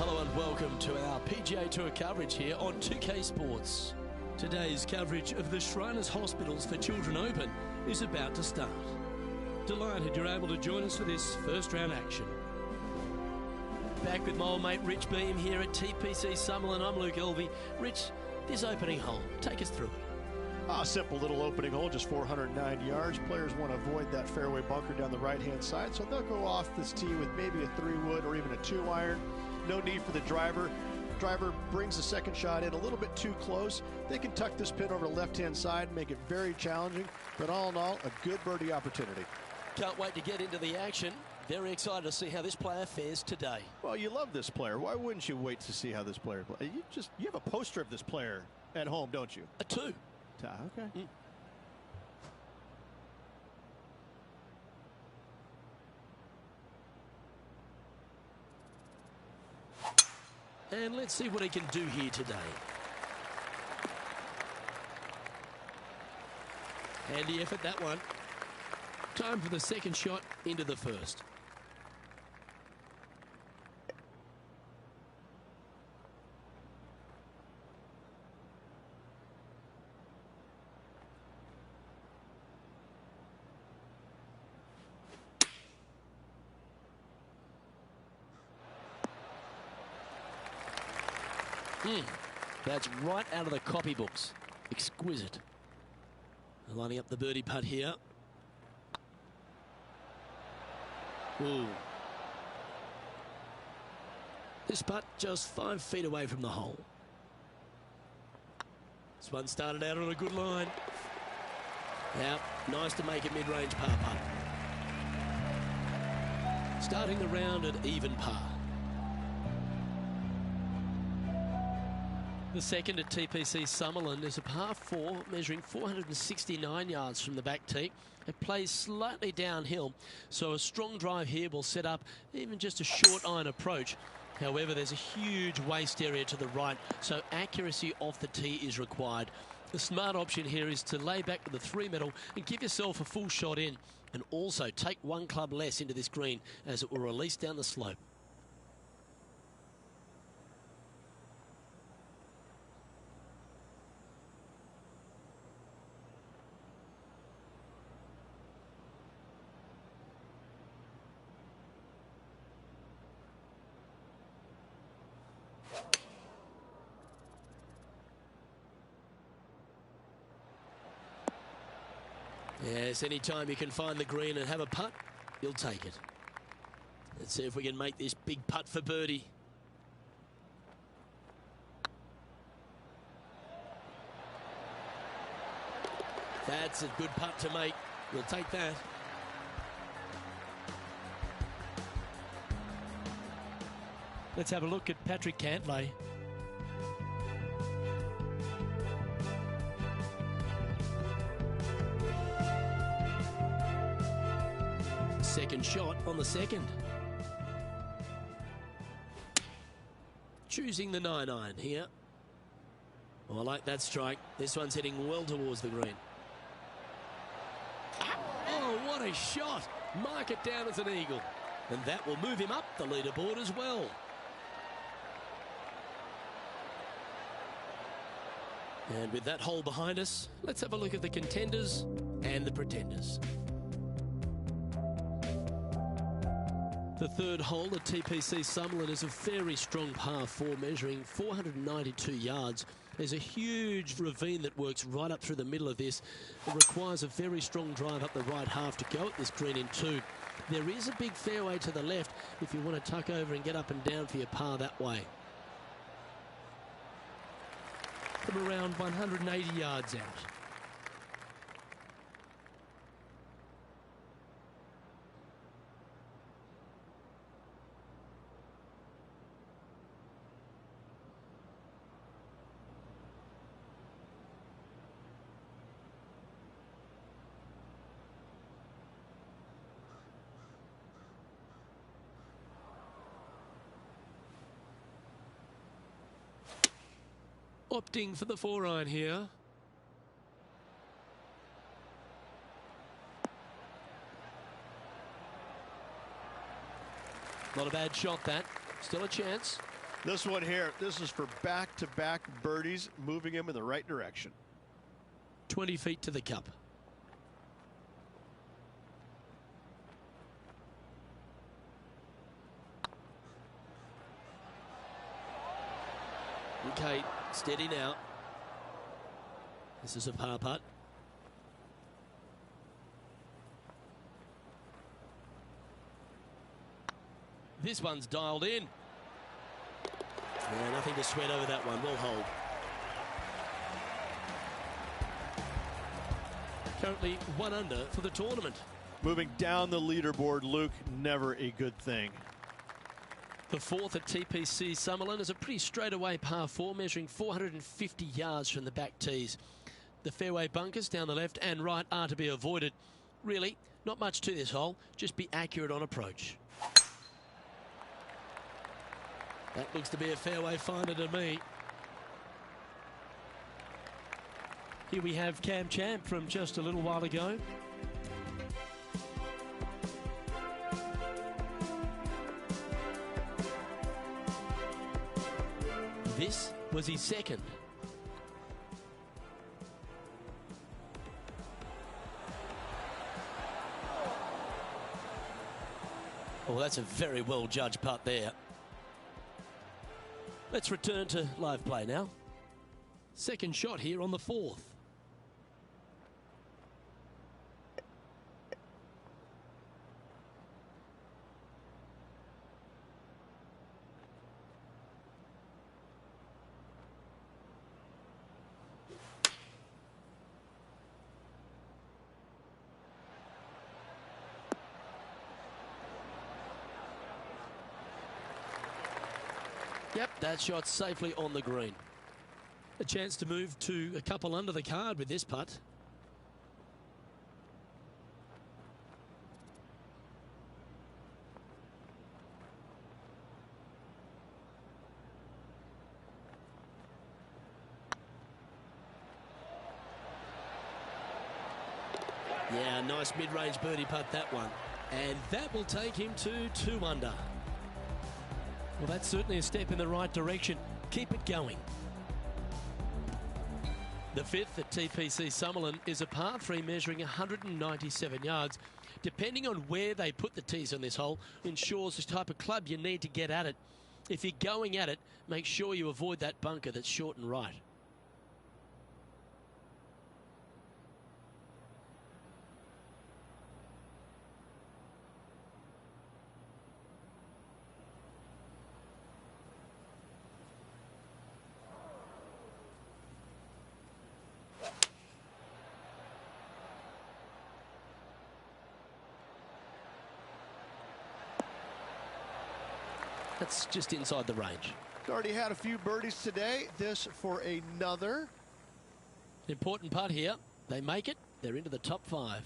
Hello and welcome to our PGA Tour coverage here on 2K Sports. Today's coverage of the Shriners Hospitals for Children Open is about to start. Delighted you're able to join us for this first round action. Back with my old mate Rich Beam here at TPC Summerlin. I'm Luke Elvey. Rich, this opening hole, take us through it. A simple little opening hole, just 409 yards. Players want to avoid that fairway bunker down the right-hand side, so they'll go off this tee with maybe a 3-wood or even a 2-iron. No need for the driver. Driver brings the second shot in a little bit too close. They can tuck this pin over the left-hand side, make it very challenging, but all in all, a good birdie opportunity. Can't wait to get into the action. Very excited to see how this player fares today. Well, you love this player. Why wouldn't you wait to see how this player plays? You have a poster of this player at home, don't you? A 2. Okay. And let's see what he can do here today. Handy effort, that one. Time for the second shot into the first. That's right out of the copybooks. Exquisite. Lining up the birdie putt here. Ooh. This putt just 5 feet away from the hole. This one started out on a good line. Now, nice to make a mid-range par putt. Starting the round at even par. The second at TPC Summerlin is a par 4 measuring 469 yards from the back tee. It plays slightly downhill, so a strong drive here will set up even just a short iron approach. However, there's a huge waste area to the right, so accuracy off the tee is required. The smart option here is to lay back with the 3-metal and give yourself a full shot in, and also take 1 club less into this green as it will release down the slope. Yes, anytime you can find the green and have a putt, you'll take it. Let's see if we can make this big putt for birdie. That's a good putt to make. We'll take that. Let's have a look at Patrick Cantlay. Second shot on the second. Choosing the 9-iron here. Oh, I like that strike. This one's heading well towards the green. Oh, what a shot. Mark it down as an eagle. And that will move him up the leaderboard as well. And with that hole behind us, let's have a look at the contenders and the pretenders. The third hole at TPC Summerlin is a very strong par 4 measuring 492 yards. There's a huge ravine that works right up through the middle of this. It requires a very strong drive up the right half to go at this green in 2. There is a big fairway to the left if you want to tuck over and get up and down for your par that way. From around 180 yards out. Opting for the 4-iron here. Not a bad shot, that. Still a chance. This one here, this is for back-to-back birdies, moving him in the right direction. 20 feet to the cup. Okay, steady now. This is a par putt. This one's dialed in. Yeah, nothing to sweat over that one. We'll hold. Currently 1 under for the tournament. Moving down the leaderboard, Luke, never a good thing. The fourth at TPC Summerlin is a pretty straightaway par 4, measuring 450 yards from the back tees. The fairway bunkers down the left and right are to be avoided. Really, not much to this hole. Just be accurate on approach. That looks to be a fairway finder to me. Here we have Cam Champ from just a little while ago. This was his second. Oh, that's a very well judged putt there. Let's return to live play now. Second shot here on the fourth. Yep, that shot safely on the green. A chance to move to a couple under the card with this putt. Yeah, nice mid-range birdie putt, that one. And that will take him to 2 under. Well, that's certainly a step in the right direction. Keep it going. The fifth at TPC Summerlin is a par 3 measuring 197 yards. Depending on where they put the tees on this hole ensures the type of club you need to get at it. If you're going at it, make sure you avoid that bunker that's short and right. That's just inside the range. Already had a few birdies today. This for another. Important putt here. They make it. They're into the top 5.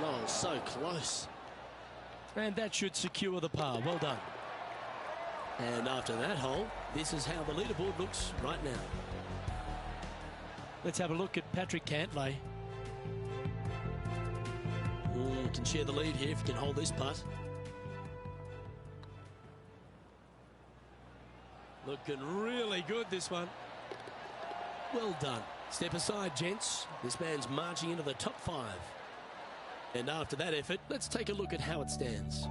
Oh, so close. And that should secure the par. Well done. And after that hole, this is how the leaderboard looks right now. Let's have a look at Patrick Cantlay. Can share the lead here if you can hold this putt. Looking really good, this one. Well done. Step aside, gents. This man's marching into the top 5. And after that effort, let's take a look at how it stands.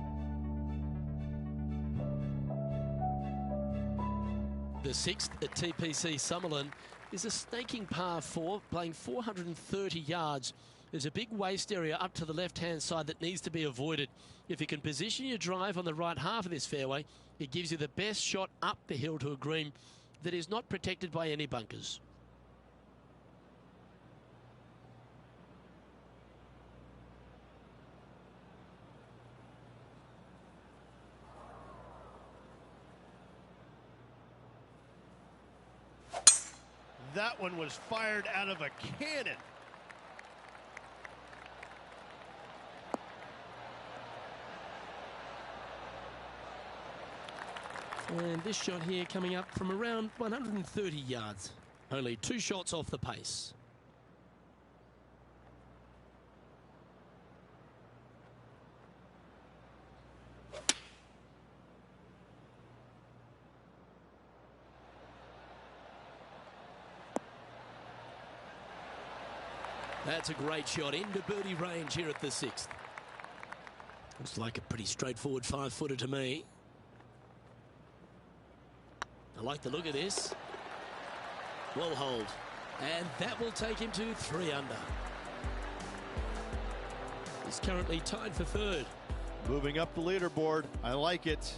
The sixth at TPC Summerlin is a snaking par 4, playing 430 yards. There's a big waste area up to the left-hand side that needs to be avoided. If you can position your drive on the right half of this fairway, it gives you the best shot up the hill to a green that is not protected by any bunkers. That one was fired out of a cannon. And this shot here coming up from around 130 yards. Only 2 shots off the pace. That's a great shot into birdie range here at the 6th. Looks like a pretty straightforward 5-footer to me. I like the look of this. Well hold. And that will take him to 3 under. He's currently tied for 3rd. Moving up the leaderboard. I like it.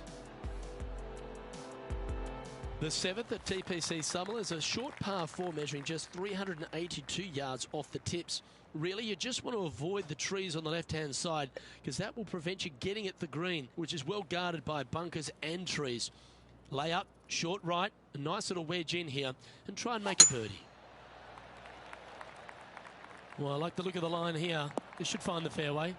The 7th at TPC Summerlin is a short par 4 measuring just 382 yards off the tips. Really, you just want to avoid the trees on the left-hand side because that will prevent you getting at the green, which is well guarded by bunkers and trees. Lay up, short right, a nice little wedge in here, and try and make a birdie. Well, I like the look of the line here. This should find the fairway.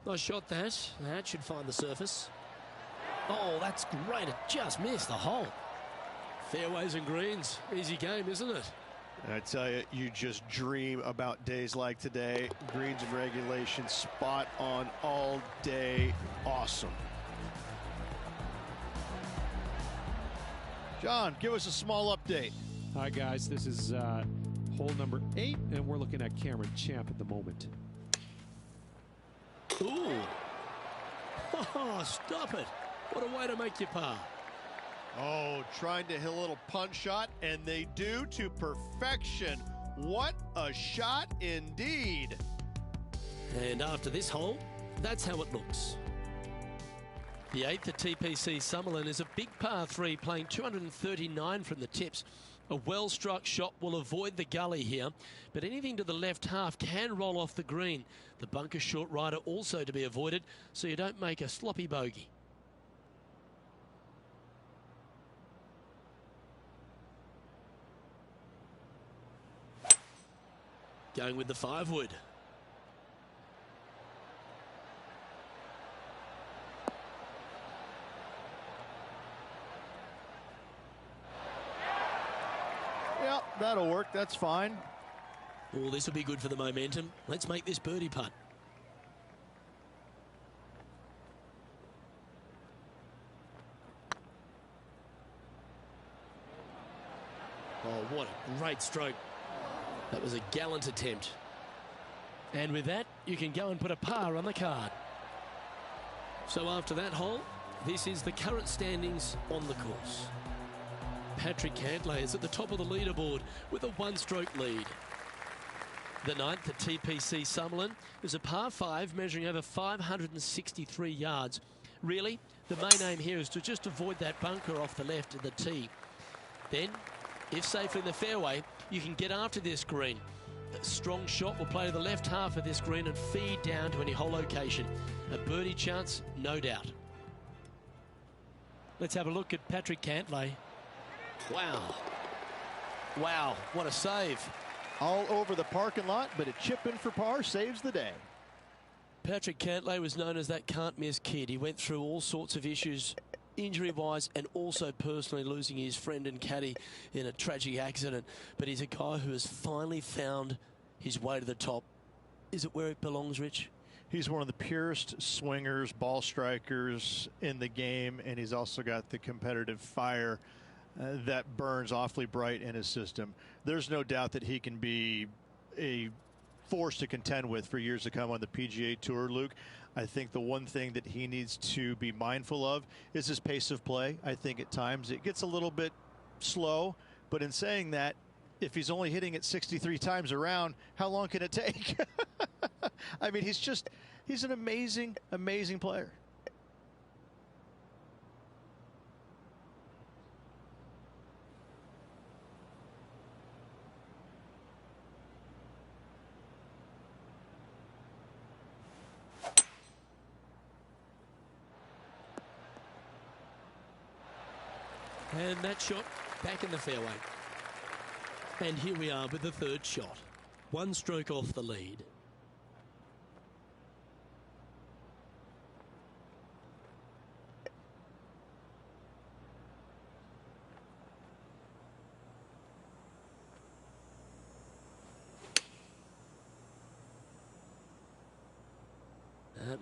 Nice shot that. That should find the surface. Oh, that's great. It just missed the hole. Fairways and greens. Easy game, isn't it? I tell you, you just dream about days like today. Greens and regulation, spot on all day. Awesome. John, give us a small update. Hi, guys. This is hole number 8, and we're looking at Cameron Champ at the moment. Ooh. Oh, stop it. What a way to make your par. Oh, trying to hit a little punch shot, and they do to perfection. What a shot indeed. And after this hole, that's how it looks. The 8th at TPC Summerlin is a big par 3 playing 239 from the tips. A well-struck shot will avoid the gully here, but anything to the left half can roll off the green. The bunker short rider also to be avoided, so you don't make a sloppy bogey. Going with the 5-wood. Yeah, that'll work. That's fine. Oh, this will be good for the momentum. Let's make this birdie putt. Oh, what a great stroke. That was a gallant attempt. And with that, you can go and put a par on the card. So after that hole, this is the current standings on the course. Patrick Cantlay is at the top of the leaderboard with a 1-stroke lead. The 9th at TPC Summerlin is a par 5 measuring over 563 yards. Really, the main aim here is to just avoid that bunker off the left of the tee. Then, if safely in the fairway, you can get after this green. A strong shot will play to the left half of this green and feed down to any hole location. A birdie chance, no doubt. Let's have a look at Patrick Cantlay. Wow. Wow, what a save. All over the parking lot, but a chip in for par saves the day. Patrick Cantlay was known as that can't-miss kid. He went through all sorts of issues, injury-wise, and also personally losing his friend and caddy in a tragic accident. But he's a guy who has finally found his way to the top. Is it where it belongs, Rich? He's one of the purest swingers, ball strikers in the game, and he's also got the competitive fire that burns awfully bright in his system. There's no doubt that he can be a force to contend with for years to come on the PGA Tour, Luke. I think the one thing that he needs to be mindful of is his pace of play. I think at times it gets a little bit slow, but in saying that, if he's only hitting it 63 times around, how long can it take? I mean, he's an amazing, amazing player. And that shot back in the fairway. And here we are with the 3rd shot. 1 stroke off the lead.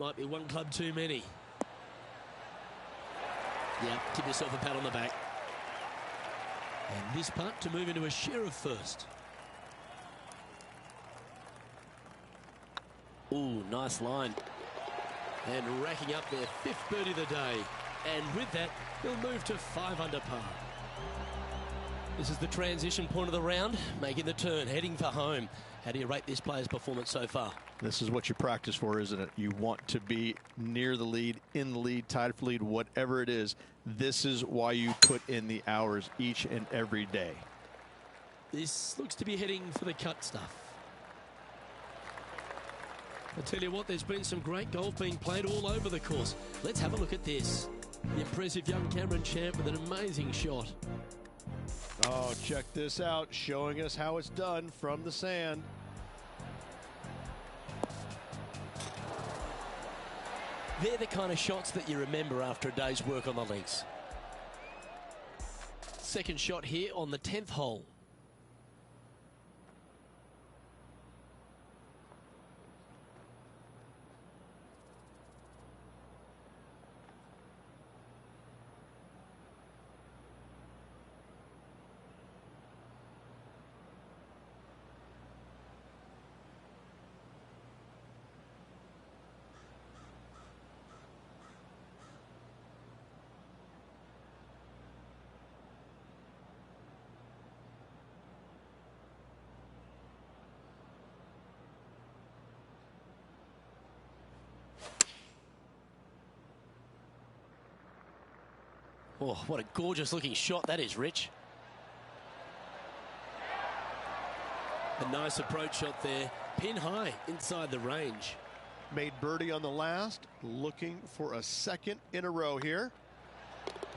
might be one club too many. Yeah, give yourself a pat on the back. And this putt to move into a share of first. Ooh, nice line. And racking up their 5th birdie of the day. And with that, they'll move to 5 under par. This is the transition point of the round, making the turn, heading for home. How do you rate this player's performance so far? This is what you practice for, isn't it? You want to be near the lead, in the lead, tied for lead, whatever it is. This is why you put in the hours each and every day. This looks to be heading for the cut stuff. I tell you what, there's been some great golf being played all over the course. Let's have a look at this. The impressive young Cameron Champ with an amazing shot. Oh, check this out, showing us how it's done from the sand. They're the kind of shots that you remember after a day's work on the links. Second shot here on the 10th hole. Oh, what a gorgeous looking shot that is, Rich. A nice approach shot there. Pin high inside the range. Made birdie on the last, looking for a second in a row here.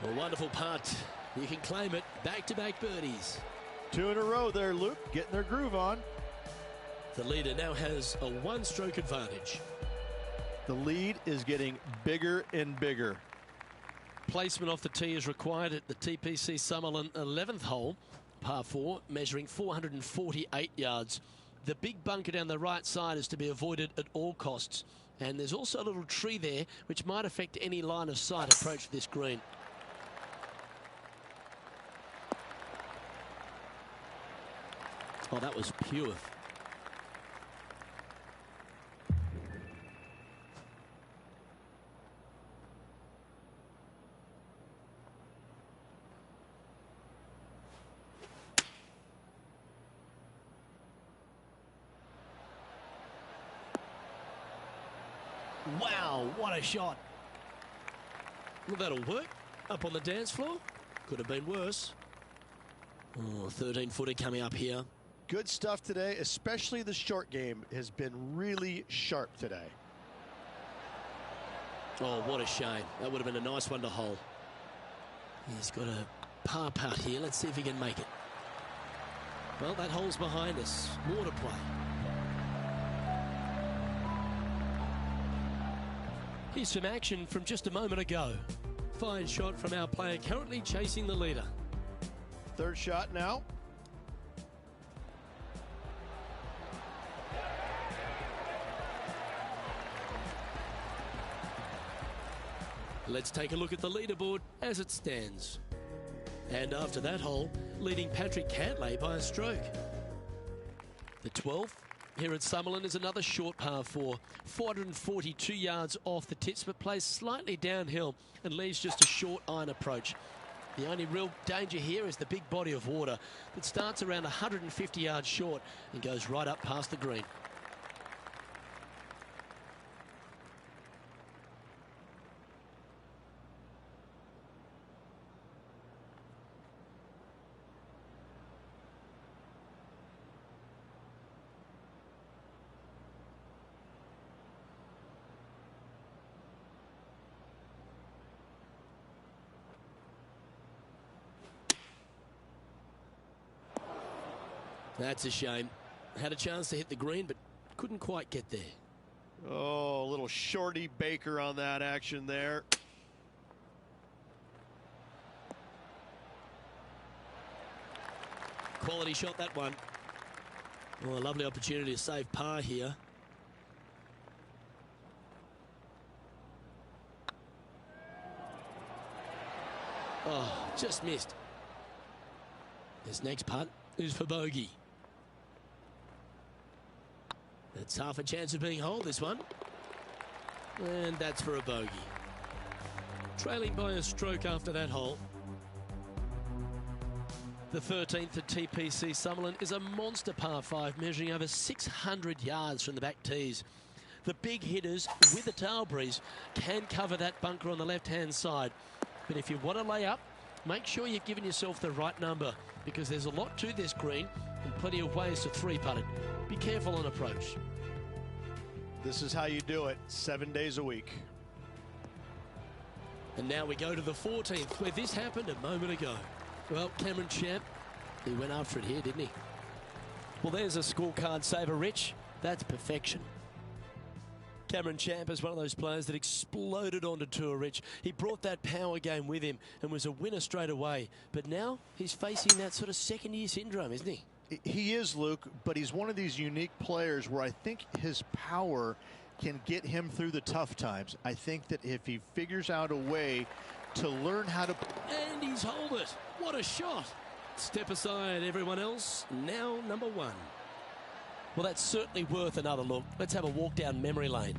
A wonderful putt. You can claim it. Back-to-back birdies. 2 in a row there, Luke, getting their groove on. The leader now has a 1-stroke advantage. The lead is getting bigger and bigger. Placement off the tee is required at the TPC Summerlin 11th hole, par 4, measuring 448 yards. The big bunker down the right side is to be avoided at all costs. And there's also a little tree there which might affect any line of sight approach to this green. Oh, that was pure. Wow, what a shot. Well, that'll work. Up on the dance floor. Could have been worse. Oh, 13-footer coming up here. Good stuff today, especially the short game has been really sharp today. Oh, what a shame. That would have been a nice one to hole. He's got a par putt here. Let's see if he can make it. Well, that hole's behind us. More to play. Here's some action from just a moment ago. Fine shot from our player currently chasing the leader. Third shot now. Let's take a look at the leaderboard as it stands. And after that hole, leading Patrick Cantlay by a stroke. The 12th here at Summerlin is another short par 4, 442 yards off the tips, but plays slightly downhill and leaves just a short iron approach. The only real danger here is the big body of water that starts around 150 yards short and goes right up past the green. That's a shame. Had a chance to hit the green, but couldn't quite get there. Oh, a little shorty Baker on that action there. Quality shot, that one. Oh, a lovely opportunity to save par here. Oh, just missed. This next putt is for bogey. That's half a chance of being holed, this one. And that's for a bogey. Trailing by a stroke after that hole. The 13th at TPC Summerlin is a monster par 5 measuring over 600 yards from the back tees. The big hitters with a tail breeze can cover that bunker on the left-hand side. But if you want to lay up, make sure you've given yourself the right number, because there's a lot to this green and plenty of ways to three-putt it. Be careful on approach. This is how you do it, 7 days a week. And now we go to the 14th, where this happened a moment ago. Well, Cameron Champ, he went after it here, didn't he? Well, there's a scorecard saver, Rich. That's perfection. Cameron Champ is one of those players that exploded onto tour, Rich. He brought that power game with him and was a winner straight away. But now he's facing that sort of second-year syndrome, isn't he? He is, Luke, but he's one of these unique players where I think his power can get him through the tough times. I think that if he figures out a way to learn how to... And he's holed it. What a shot. Step aside, everyone else. Now number 1. Well, that's certainly worth another look. Let's have a walk down memory lane.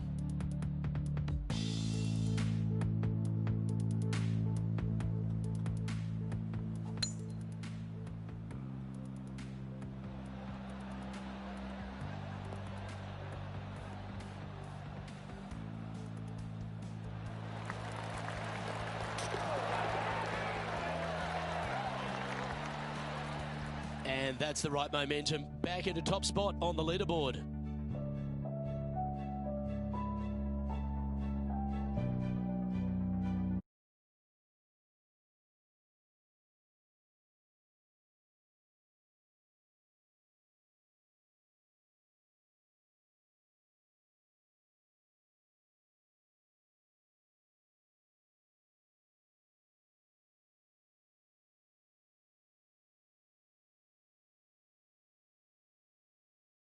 And that's the right momentum back into top spot on the leaderboard.